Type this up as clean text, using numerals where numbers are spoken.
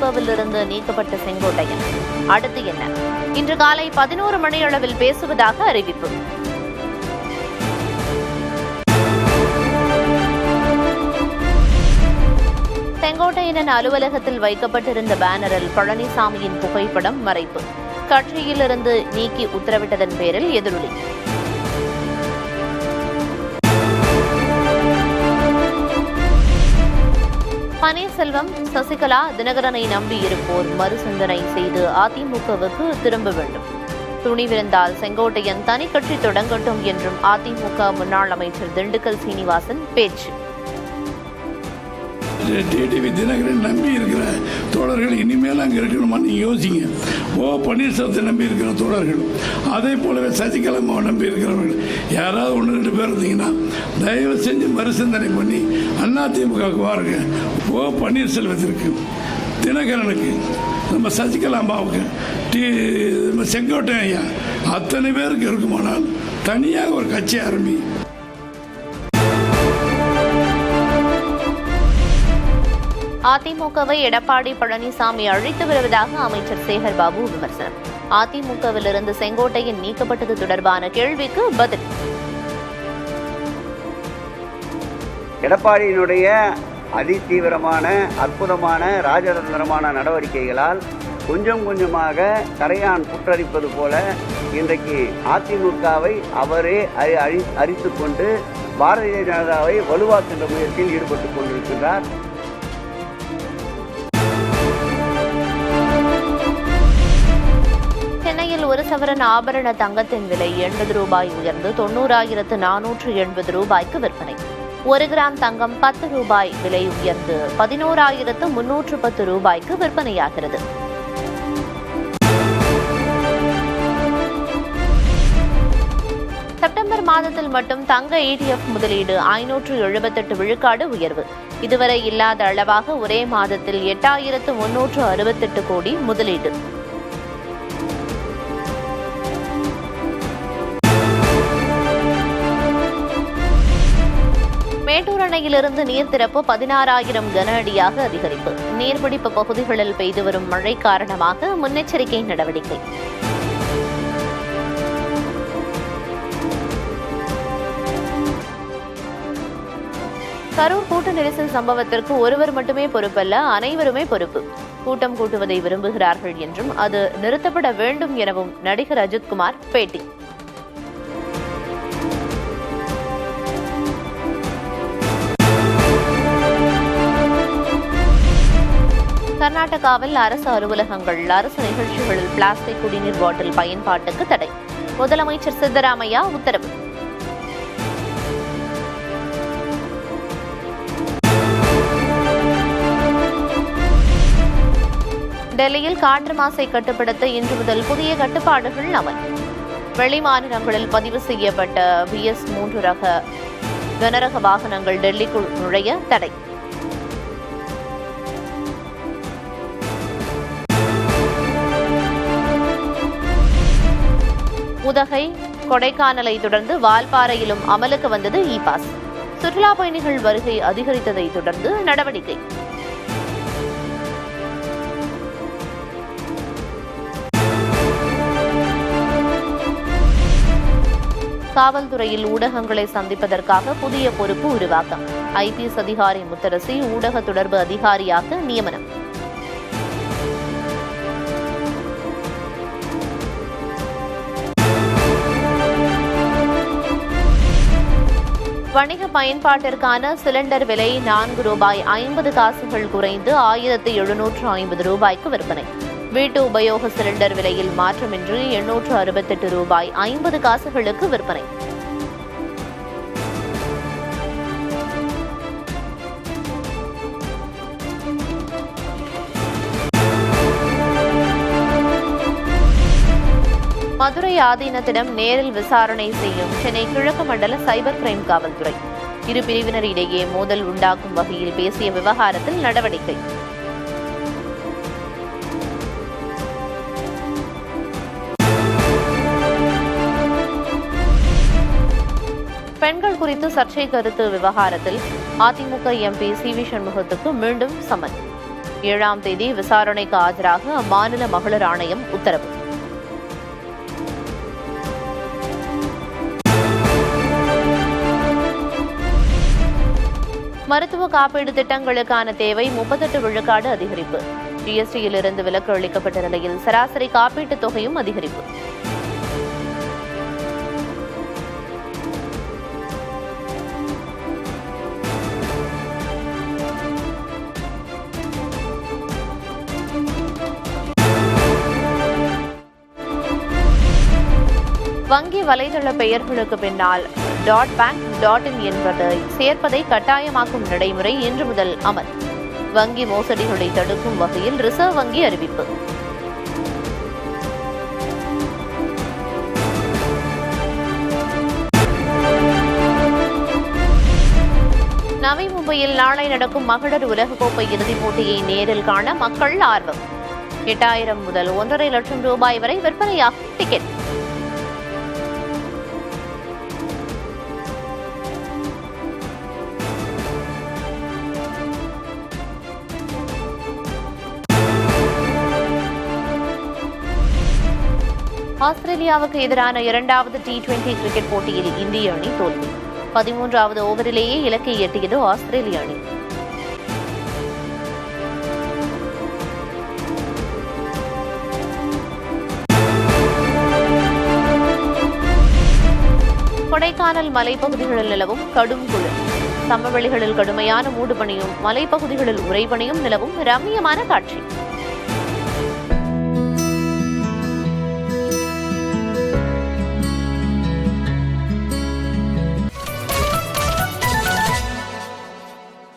அதிமுகவில் இருந்து நீக்கப்பட்ட செங்கோட்டையன் அடுத்து என்ன? இன்று காலை 11 மணியளவில் பேசுவதாக அறிவிப்பு. செங்கோட்டையனின் அலுவலகத்தில் வைக்கப்பட்டிருந்த பேனரில் பழனிசாமியின் புகைப்படம் மறைப்பு. கட்சியிலிருந்து நீக்கி உத்தரவிட்டதன் பேரில் எதிரொலி. பன்னீர்செல்வம், சசிகலா, தினகரனை நம்பியிருப்போர் மறுசிந்தனை செய்து அதிமுகவுக்கு திரும்ப வேண்டும். துணிவிருந்தால் செங்கோட்டையன் தனி கட்சி தொடங்கட்டும் என்றும் அதிமுக முன்னாள் அமைச்சர் திண்டுக்கல் சீனிவாசன் பேச்சு. டிடிவி தினகரன் நம்பி இருக்கிற தோழர்கள் இனிமேல் அங்கே இருக்கணுமா நீங்கள் யோசிங்க. பன்னீர்செல்வத்தை நம்பி இருக்கிற தோழர்கள், அதே போலவே சசிகலாவை நம்பி இருக்கிறவர்கள் யாராவது 1-2 பேர் இருந்தீங்கன்னா தயவு செஞ்சு மறுசிந்தனை பண்ணி அதிமுகவுக்கு வாருங்க. பன்னீர்செல்வத்திற்கு, தினகரனுக்கு, நம்ம சசிகலாம்பாவுக்கு, செங்கோட்டையன் ஐயா அத்தனை பேருக்கு இருக்குமானால் தனியாக ஒரு கட்சி ஆரம்பி. அதிமுகவை எடப்பாடி பழனிசாமி அழைத்து வருவதாக அமைச்சர் சேகர் பாபு விமர்சனம். அதிமுகவில் இருந்து செங்கோட்டையன் நீக்கப்பட்டது தொடர்பான கேள்விக்கு பதில். எடப்பாடியினுடைய அதிதீவிரமான அற்புதமான ராஜதந்திரமான நடவடிக்கைகளால் கொஞ்சம் கொஞ்சமாக கரையான் புற்றரிப்பது போல இன்றைக்கு அதிமுகவை அவரே அரித்துக் கொண்டு பாரதிய ஜனதாவை வலுவாக்குகின்ற முயற்சியில் ஈடுபட்டுக் கொண்டிருக்கிறார். சென்னையில் ஒரு சவரன் ஆபரண தங்கத்தின் விலை 80 ரூபாய் உயர்ந்து 90,480 ரூபாய்க்கு விற்பனை. 1 கிராம் தங்கம் 10 ரூபாய் விலை உயர்ந்து 11,310 ரூபாய்க்கு விற்பனையாகிறது. செப்டம்பர் மாதத்தில் மட்டும் தங்க ETF முதலீடு 578 விழுக்காடு உயர்வு. இதுவரை இல்லாத அளவாக ஒரே மாதத்தில் 8,368 கோடி முதலீடு. மேட்டூர் அணையிலிருந்து நீர் திறப்பு 16,000 கன அடியாக அதிகரிப்பு. நீர்பிடிப்பு பகுதிகளில் பெய்து வரும் மழை காரணமாக முன்னெச்சரிக்கை நடவடிக்கை. கரூர் கூட்ட நெரிசல் சம்பவத்திற்கு ஒருவர் மட்டுமே பொறுப்பல்ல, அனைவருமே பொறுப்பு. கூட்டம் கூட்டுவதை விரும்புகிறார்கள் என்றும் அது நிறுத்தப்பட வேண்டும் எனவும் நடிகர் அஜித்குமார் பேட்டி. கர்நாடகாவில் அரசு அலுவலகங்கள், அரசு நிகழ்ச்சிகளில் பிளாஸ்டிக் குடிநீர் பாட்டில் பயன்பாட்டுக்கு தடை. முதலமைச்சர் சித்தராமையா உத்தரவு. டெல்லியில் காற்று மாசை கட்டுப்படுத்த இன்று முதல் புதிய கட்டுப்பாடுகள் அமல். வெளிமாநிலங்களில் பதிவு செய்யப்பட்ட BS3 ரக கனரக வாகனங்கள் டெல்லிக்குள் நுழைய தடை. உதகை, கொடைக்கானலை தொடர்ந்து வால்பாறையிலும் அமலுக்கு வந்தது இ-பாஸ். சுற்றுலா பயணிகள் வருகை அதிகரித்ததை தொடர்ந்து நடவடிக்கை. காவல்துறையில் ஊடகங்களை சந்திப்பதற்காக புதிய பொறுப்பு உருவாக்கம். IPS அதிகாரி முத்தரசி ஊடக தொடர்பு அதிகாரியாக நியமனம். வணிக பயன்பாட்டிற்கான சிலிண்டர் விலை 4 ரூபாய் 50 காசுகள் குறைந்து 1,750 ரூபாய்க்கு விற்பனை. வீட்டு உபயோக சிலிண்டர் விலையில் மாற்றமின்றி 868 ரூபாய் 50 காசுகளுக்கு விற்பனை. மதுரை ஆதீனத்திடம் நேரில் விசாரணை செய்யும் சென்னை கிழக்கு மண்டல சைபர் கிரைம் காவல்துறை. இரு பிரிவினரிடையே மோதல் உண்டாக்கும் வகையில் பேசிய விவகாரத்தில் நடவடிக்கை. பெண்கள் குறித்து சர்ச்சை கருத்து விவகாரத்தில் அதிமுக MP CV சண்முகத்துக்கு மீண்டும் சம்மன். 7ஆம் தேதி விசாரணைக்கு ஆஜராக அம்மாநில மகளிர் ஆணையம் உத்தரவு. மருத்துவ காப்பீடு திட்டங்களுக்கான தேவை 38 விழுக்காடு அதிகரிப்பு. ஜிஎஸ்டியிலிருந்து விலக்கு அளிக்கப்பட்ட நிலையில் சராசரி காப்பீட்டுத் தொகையும் அதிகரிப்பு. வங்கி வலைதள பெயர்களுக்கு பின்னால் .bank.in என்பதை சேர்ப்பதை கட்டாயமாக்கும் நடைமுறை இன்று முதல் அமல். வங்கி மோசடிகளை தடுக்கும் வகையில் ரிசர்வ் வங்கி அறிவிப்பு. நவி மும்பையில் நாளை நடக்கும் மகளிர் உலகக்கோப்பை இறுதிப் போட்டியை நேரில் காண மக்கள் ஆர்வம். 8000 முதல் 1.5 லட்சம் ரூபாய் வரை விற்பனையாகும் டிக்கெட். ஆஸ்திரேலியாவுக்கு எதிரான 2வது T20 கிரிக்கெட் போட்டியில் இந்திய அணி தோல்வி. 13வது ஓவரிலேயே இலக்கை எட்டியது ஆஸ்திரேலிய அணி. கொடைக்கானல் மலைப்பகுதிகளில் நிலவும் கடும் குளிர். சமவெளிகளில் கடுமையான மூடுபனியும் மலைப்பகுதிகளில் உறைபனியும் நிலவும் ரம்மியமான காட்சி.